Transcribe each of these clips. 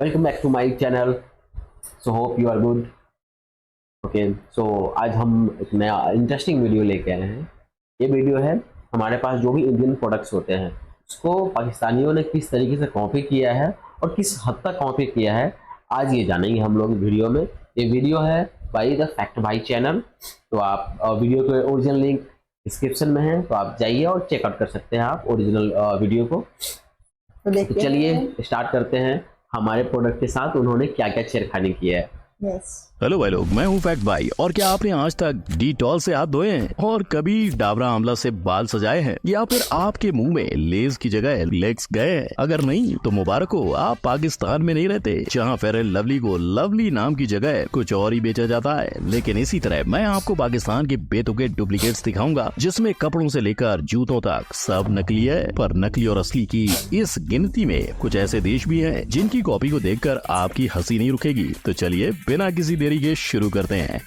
Welcome back to my channel. So hope you are good. Okay, so आज हम एक नया इंटरेस्टिंग वीडियो लेके आए हैं। ये वीडियो है हमारे पास जो भी इंडियन प्रोडक्ट्स होते हैं उसको पाकिस्तानियों ने किस तरीके से कॉपी किया है और किस हद तक कॉपी किया है, आज ये जानेंगे हम लोग वीडियो में। ये वीडियो है बाई द फैक्ट भाई चैनल। तो आप वीडियो के ओरिजिनल लिंक डिस्क्रिप्शन में है, तो आप जाइए और चेकआउट कर सकते हैं आप ओरिजिनल वीडियो को। तो चलिए स्टार्ट करते हैं हमारे प्रोडक्ट के साथ उन्होंने क्या क्या छेड़खानी की है। हेलो भाई लोग, मैं हूँ फैक्ट भाई। और क्या आपने आज तक डिटॉल से हाथ धोए हैं और कभी डाबरा आंवला से बाल सजाए हैं या फिर आपके मुंह में लेज की जगह लेग्स गए हैं? अगर नहीं तो मुबारक हो, आप पाकिस्तान में नहीं रहते जहाँ फेयर एंड लवली को लवली नाम की जगह कुछ और ही बेचा जाता है। लेकिन इसी तरह मैं आपको पाकिस्तान के बेतुके डुप्लीकेट्स दिखाऊंगा जिसमें कपड़ों से लेकर जूतों तक सब नकली है। पर नकली और असली की इस गिनती में कुछ ऐसे देश भी हैं जिनकी कॉपी को देखकर आपकी हंसी नहीं रुकेगी। तो चलिए बिना किसी देरी के शुरू करते हैं।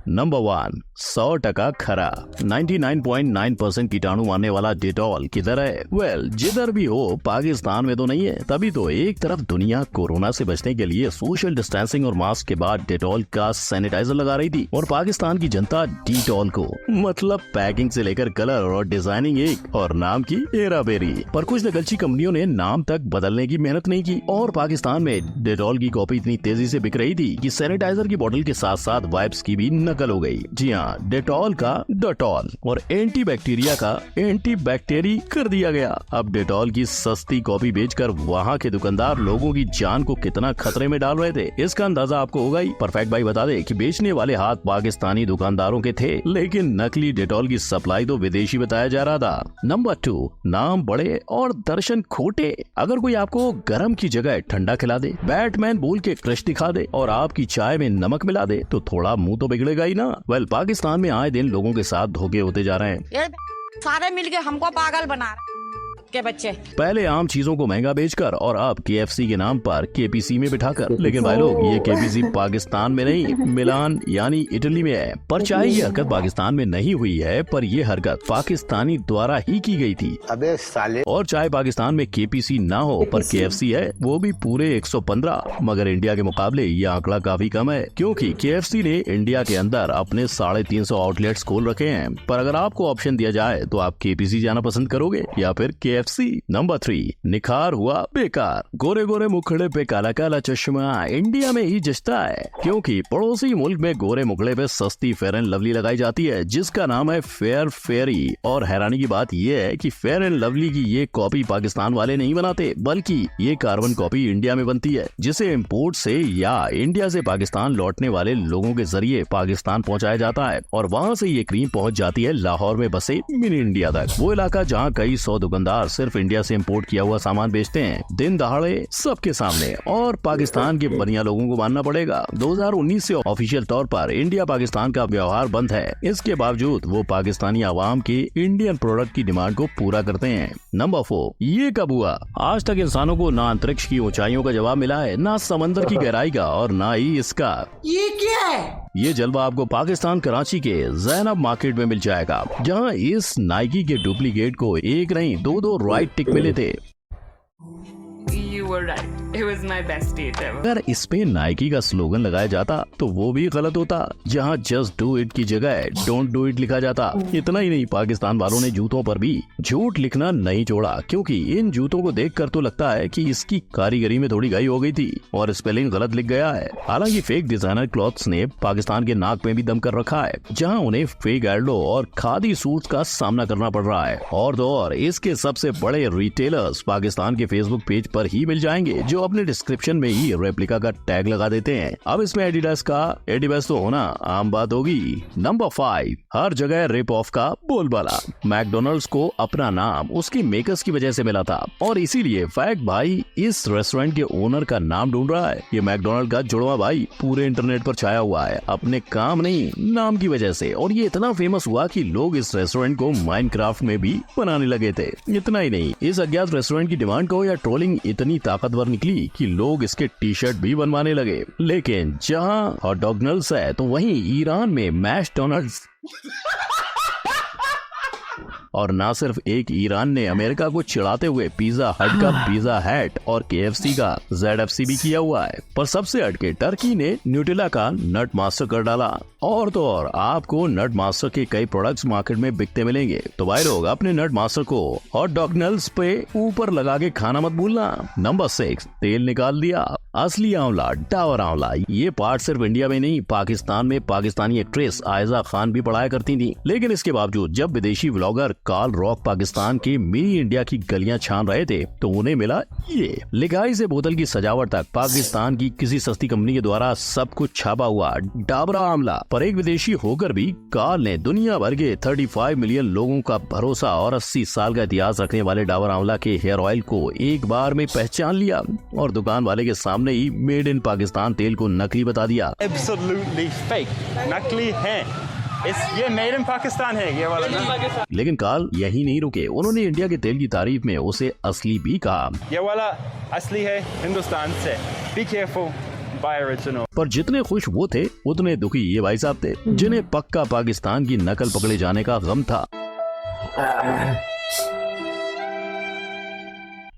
नंबर 1, 100% खरा 99.9% कीटाणु मारने वाला डिटॉल किधर है? वेल, जिधर भी हो पाकिस्तान में तो नहीं है। तभी तो एक तरफ दुनिया कोरोना से बचने के लिए सोशल डिस्टेंसिंग और मास्क के बाद डिटॉल का सैनिटाइजर लगा रही थी और पाकिस्तान की जनता डिटॉल को मतलब पैकिंग से लेकर कलर और डिजाइनिंग एक और नाम की हेरा फेरी। पर कुछ नकलची कंपनियों ने नाम तक बदलने की मेहनत नहीं की और पाकिस्तान में डिटॉल की कॉपी इतनी तेजी से बिक रही थी कि सैनिटाइजर की बोतल के साथ साथ वाइप्स की भी नकल हो गई। जी हाँ, डेटॉल का डेटॉल और एंटी बैक्टीरिया का एंटी बैक्टेरी कर दिया गया। अब डेटॉल की सस्ती कॉपी बेचकर वहाँ के दुकानदार लोगों की जान को कितना खतरे में डाल रहे थे, इसका अंदाजा आपको होगा ही। परफेक्ट भाई बता दे कि बेचने वाले हाथ पाकिस्तानी दुकानदारों के थे, लेकिन नकली डेटॉल की सप्लाई तो विदेशी बताया जा रहा था। नंबर 2, नाम बड़े और दर्शन खोटे। अगर कोई आपको गर्म की जगह ठंडा खिला दे, बैटमैन बोल के क्रश दिखा दे और आपकी चाय में नमक मिला दे तो थोड़ा मुंह तो बिगड़ेगा ही ना। वेल, पाकिस्तान में आए दिन लोगों के साथ धोखे होते जा रहे हैं। सारे मिलके हमको पागल बना रहे के बच्चे। पहले आम चीजों को महंगा बेचकर और अब KFC के नाम पर KPC में बिठाकर। लेकिन भाई लोग, ये KPC पाकिस्तान में नहीं, मिलान यानी इटली में है। पर चाहे ये हरकत पाकिस्तान में नहीं हुई है, पर ये हरकत पाकिस्तानी द्वारा ही की गई थी। अबे साले। और चाहे पाकिस्तान में KPC ना हो पर KFC है, वो भी पूरे 115। मगर इंडिया के मुकाबले ये आंकड़ा काफी कम है, क्योंकि KFC ने इंडिया के अंदर अपने 350 आउटलेट्स खोल रखे हैं। पर अगर आपको ऑप्शन दिया जाए तो आप KPC जाना पसंद करोगे या फिर KFC? नंबर 3, निखार हुआ बेकार। गोरे गोरे मुखड़े पे काला काला चश्मा इंडिया में ही जचता है, क्योंकि पड़ोसी मुल्क में गोरे मुखड़े पे सस्ती फेयर एंड लवली लगाई जाती है जिसका नाम है फेयर फेयरी। और हैरानी की बात यह है कि फेयर एंड लवली की ये कॉपी पाकिस्तान वाले नहीं बनाते, बल्कि ये कार्बन कॉपी इंडिया में बनती है, जिसे इम्पोर्ट से या इंडिया से पाकिस्तान लौटने वाले लोगों के जरिए पाकिस्तान पहुँचाया जाता है और वहाँ से ये क्रीम पहुँच जाती है लाहौर में बसे मिनी इंडिया तक। वो इलाका जहाँ कई 100 दुकानदार सिर्फ इंडिया से इंपोर्ट किया हुआ सामान बेचते हैं दिन दहाड़े सबके सामने, और पाकिस्तान के बनिया लोगों को मानना पड़ेगा 2019 से ऑफिशियल तौर पर इंडिया पाकिस्तान का व्यवहार बंद है। इसके बावजूद वो पाकिस्तानी आवाम के इंडियन प्रोडक्ट की डिमांड को पूरा करते हैं। नंबर 4, ये कब हुआ? आज तक इंसानों को ना अंतरिक्ष की ऊंचाइयों का जवाब मिला है, ना समंदर की गहराई का और ना ही इसका। ये क्या है? ये जलवा आपको पाकिस्तान कराची के जैनब मार्केट में मिल जाएगा, जहां इस नाइकी के डुप्लीकेट को एक नहीं दो राइट टिक मिले थे। You were right. It was my best date ever. अगर इस पे नाइकी का स्लोगन लगाया जाता तो वो भी गलत होता, जहाँ जस्ट डू इट की जगह डोंट डू इट लिखा जाता। इतना ही नहीं, पाकिस्तान वालों ने जूतों पर भी झूठ लिखना नहीं छोड़ा, क्योंकि इन जूतों को देखकर तो लगता है कि इसकी कारीगरी में थोड़ी गई हो गई थी और स्पेलिंग गलत लिख गया है। हालांकि फेक डिजाइनर क्लॉथ्स ने पाकिस्तान के नाक में भी दम कर रखा है, जहाँ उन्हें फेक एडलो और खादी सूट्स का सामना करना पड़ रहा है। और तो और इसके सबसे बड़े रिटेलर्स पाकिस्तान के फेसबुक पेज पर ही मिल जाएंगे, जो अपने डिस्क्रिप्शन में ही रेप्लिका का टैग लगा देते हैं। अब इसमें एडिडास का एडिबस तो होना आम बात होगी। नंबर 5, हर जगह रिप ऑफ का बोलबाला। मैकडोनल्ड्स को अपना नाम उसकी मेकर्स की वजह से मिला था और इसीलिए फैक्ट भाई इस रेस्टोरेंट के ओनर का नाम ढूंढ रहा है। ये मैकडोनल्ड का जुड़वा भाई पूरे इंटरनेट पर छाया हुआ है, अपने काम नहीं नाम की वजह से। और ये इतना फेमस हुआ कि लोग इस रेस्टोरेंट को माइनक्राफ्ट में भी बनाने लगे थे। इतना ही नहीं, इस अज्ञात रेस्टोरेंट की डिमांड को या ट्रोलिंग इतनी ताकतवर निकली कि लोग इसके टी-शर्ट भी बनवाने लगे। लेकिन जहां हॉट डॉगनल्ड्स है तो वहीं ईरान में मैकडोनल्ड्स और ना सिर्फ एक ईरान ने अमेरिका को चिढ़ाते हुए पिज्जा हट का पिज्जा हैट और KFC का ZFC भी किया हुआ है, पर सबसे हटके टर्की ने न्यूटेला का नट मास्टर कर डाला। और तो और आपको नट मास्टर के कई प्रोडक्ट्स मार्केट में बिकते मिलेंगे। तो भाई लोग अपने नट मास्टर को हॉट डॉग नल्स पे ऊपर लगा के खाना मत भूलना। नंबर 6, तेल निकाल दिया। असली आंवला, डाबर आंवला, ये पार्ट सिर्फ इंडिया में नहीं, पाकिस्तान में पाकिस्तानी एक्ट्रेस आयजा खान भी पढ़ाया करती थी। लेकिन इसके बावजूद जब विदेशी व्लॉगर कार्ल रॉक पाकिस्तान के मिनी इंडिया की गलियां छान रहे थे तो उन्हें मिला ये। लिखाई से बोतल की सजावट तक पाकिस्तान की किसी सस्ती कंपनी के द्वारा सब कुछ छापा हुआ डाबरा आंवला। पर एक विदेशी होकर भी कार्ल ने दुनिया भर के 35 मिलियन लोगों का भरोसा और 80 साल का इतिहास रखने वाले डाबर आंवला के हेयर ऑयल को एक बार में पहचान लिया और दुकान वाले के सामने ही मेड इन पाकिस्तान तेल को नकली बता दिया। Absolutely fake, नकली है। ये मेड इन पाकिस्तान है ये वाला। लेकिन कार्ल यही नहीं रुके, उन्होंने इंडिया के तेल की तारीफ में उसे असली भी कहा। ये वाला असली है हिंदुस्तान से। Be careful, buy original। पर जितने खुश वो थे उतने दुखी ये भाई साहब थे, जिन्हें पक्का पाकिस्तान की नकल पकड़े जाने का गम था।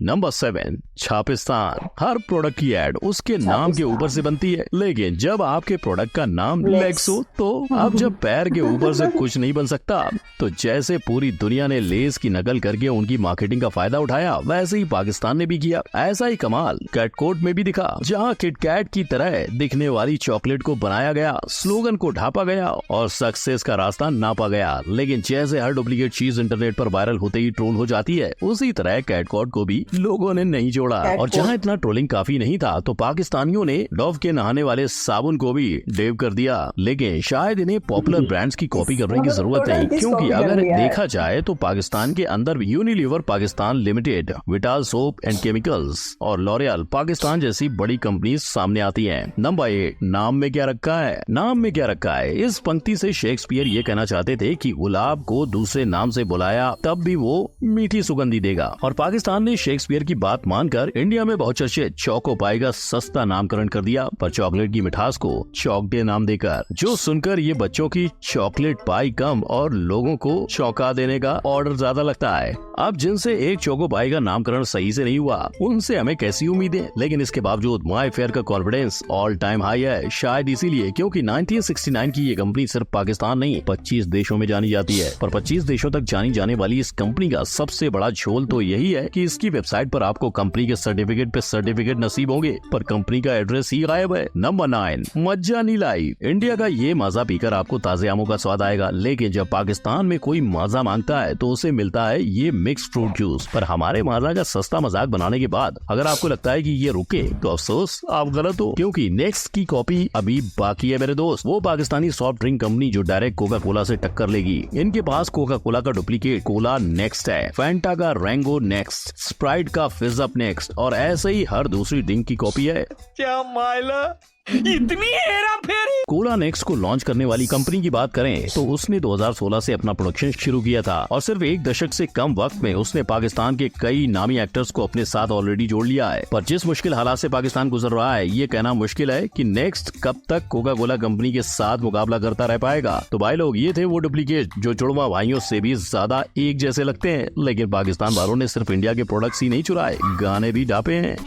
नंबर 7, छापिस्तान। हर प्रोडक्ट की एड उसके नाम के ऊपर से बनती है, लेकिन जब आपके प्रोडक्ट का नाम लेग्स हो तो अब जब पैर के ऊपर से कुछ नहीं बन सकता, तो जैसे पूरी दुनिया ने लेस की नकल करके उनकी मार्केटिंग का फायदा उठाया, वैसे ही पाकिस्तान ने भी किया। ऐसा ही कमाल कैटकोट में भी दिखा, जहां किटकैट की तरह दिखने वाली चॉकलेट को बनाया गया, स्लोगन को ढापा गया और सक्सेस का रास्ता नापा गया। लेकिन जैसे हर डुप्लीकेट चीज इंटरनेट पर वायरल होते ही ट्रोल हो जाती है, उसी तरह कैटकोट को भी लोगों ने नहीं जोड़ा। और जहां इतना ट्रोलिंग काफी नहीं था, तो पाकिस्तानियों ने डव के नहाने वाले साबुन को भी डेव कर दिया। लेकिन शायद इन्हें पॉपुलर ब्रांड्स की कॉपी करने की जरूरत नहीं, क्योंकि अगर देखा जाए तो पाकिस्तान के अंदर Unilever Pakistan limited, vital soap and chemicals और लॉरियल पाकिस्तान जैसी बड़ी कंपनी सामने आती है। नंबर 8, नाम में क्या रखा है। नाम में क्या रखा है, इस पंक्ति से शेक्सपियर ये कहना चाहते थे कि गुलाब को दूसरे नाम से बुलाया तब भी वो मीठी सुगंधी देगा। और पाकिस्तान ने शेक्सपियर की बात मानकर इंडिया में बहुत चर्चित चौको पाई का सस्ता नामकरण कर दिया, पर चॉकलेट की मिठास को चौक डे नाम देकर, जो सुनकर ये बच्चों की चॉकलेट पाई कम और लोगों को चौंका देने का ऑर्डर ज्यादा लगता है। अब जिनसे एक चौको पाई का नामकरण सही से नहीं हुआ, उनसे हमें कैसी उम्मीदें। लेकिन इसके बावजूद माई फेयर का कॉन्फिडेंस ऑल टाइम हाई है, शायद इसीलिए क्योंकि 1969 की ये कंपनी सिर्फ पाकिस्तान नहीं 25 देशों में जानी जाती है। पर 25 देशों तक जानी जाने वाली इस कंपनी का सबसे बड़ा झोल तो यही है कि इसकी वेबसाइट पर आपको कंपनी के सर्टिफिकेट पे सर्टिफिकेट नसीब होंगे, पर कंपनी का एड्रेस ही गायब है। नंबर 9, मज्जा नीलाई। इंडिया का ये माजा पीकर आपको ताजे आमों का स्वाद आएगा, लेकिन जब पाकिस्तान में कोई माजा मांगता है तो उसे मिलता है ये मिक्स फ्रूट जूस। पर हमारे माजा का सस्ता मजाक बनाने के बाद अगर आपको लगता है कि ये रुके, तो अफसोस आप गलत हो, क्योंकि नेक्स्ट की कॉपी अभी बाकी है मेरे दोस्त। वो पाकिस्तानी सॉफ्ट ड्रिंक कंपनी जो डायरेक्ट कोका कोला से टक्कर लेगी। इनके पास कोका कोला का डुप्लीकेट कोला नेक्स्ट है, फैंटा का रेंगो नेक्स्ट, स्प्राइट का फिज अप नेक्स्ट और ऐसे ही हर दूसरी ड्रिंक की कॉपी है। क्या माइला, इतनी हेरा फेरी। कोला नेक्स्ट को लॉन्च करने वाली कंपनी की बात करें तो उसने 2016 से अपना प्रोडक्शन शुरू किया था और सिर्फ एक दशक से कम वक्त में उसने पाकिस्तान के कई नामी एक्टर्स को अपने साथ ऑलरेडी जोड़ लिया है। पर जिस मुश्किल हालात से पाकिस्तान गुजर रहा है, ये कहना मुश्किल है कि नेक्स्ट कब तक कोका कोला कंपनी के साथ मुकाबला करता रह पाएगा। तो भाई लोग, ये थे वो डुप्लीकेट जो जुड़वा भाइयों से भी ज्यादा एक जैसे लगते हैं। लेकिन पाकिस्तान वालों ने सिर्फ इंडिया के प्रोडक्ट्स ही नहीं चुराए, गाने भी ढापे हैं।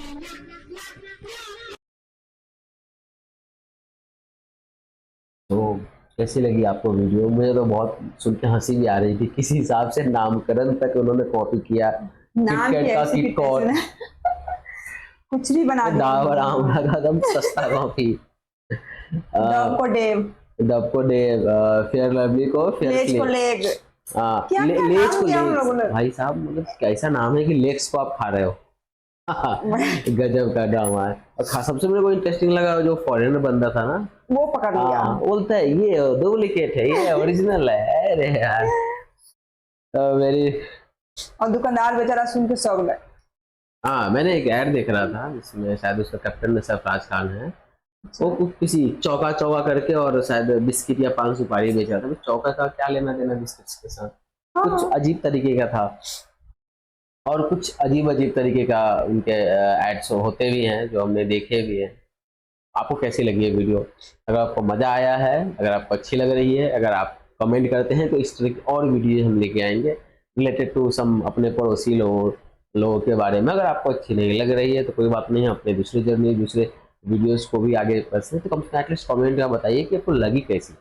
तो कैसी लगी आपको वीडियो? मुझे तो बहुत सुन के हंसी भी आ रही थी। किसी हिसाब से नामकरण तक उन्होंने कॉपी किया। नाम किटकैट का कैसे किटकॉट, कुछ भी बना डाबर आंवला का एकदम सस्ता कॉफी, डव को डेव, डव को डेव, फेयर लवली को फेयर लेज को लेग। क्या लेज को नाम किया लेज। भाई साहब, मतलब कैसा नाम है कि लेग्स को आप खा रहे हो। गजब का ड्रामा है। और सबसे मेरे को इंटरेस्टिंग लगा जो फॉरेनर बंदा था ना, वो पकड़ लिया। बोलता है ये डुप्लीकेट है, ये ओरिजिनल है। अरे यार, मेरी। और दुकानदार बेचारा सुन के सौग गए। हाँ, मैंने एक ऐड देख रहा था जिसमें शायद उसका कैप्टन सरफराज खान है। वो किसी चौका चौका करके और शायद बिस्किट या पान सुपारी बेच रहा था। चौका का क्या लेना देना बिस्किट के साथ? कुछ अजीब तरीके का था और कुछ अजीब तरीके का उनके एड्स होते भी हैं जो हमने देखे भी हैं। आपको कैसी लगी है वीडियो? अगर आपको मज़ा आया है, अगर आपको अच्छी लग रही है, अगर आप कमेंट करते हैं तो इस तरह की और वीडियो हम लेके आएंगे। रिलेटेड टू सम अपने पड़ोसी लोगों के बारे में। अगर आपको अच्छी नहीं लग रही है तो कोई बात नहीं है, अपने दूसरी जर्नी दूसरे वीडियोस को भी आगे बढ़ सकते, तो कम से कम एटलीस्ट कमेंट में बताइए कि आपको लगी कैसी।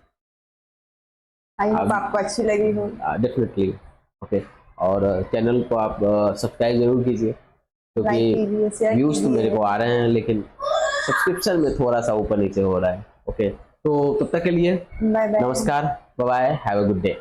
आई होप आपको अच्छी लगी हो। Definitely okay. और चैनल को आप सब्सक्राइब जरूर कीजिए, लाइक कीजिए, क्योंकि शेयर व्यूज तो कीजिए। मेरे को आ रहे हैं लेकिन सब्सक्रिप्शन में थोड़ा सा ऊपर नीचे हो रहा है। ओके, तो तब तक के लिए बाय बाय। नमस्कार, bye bye, have a good day.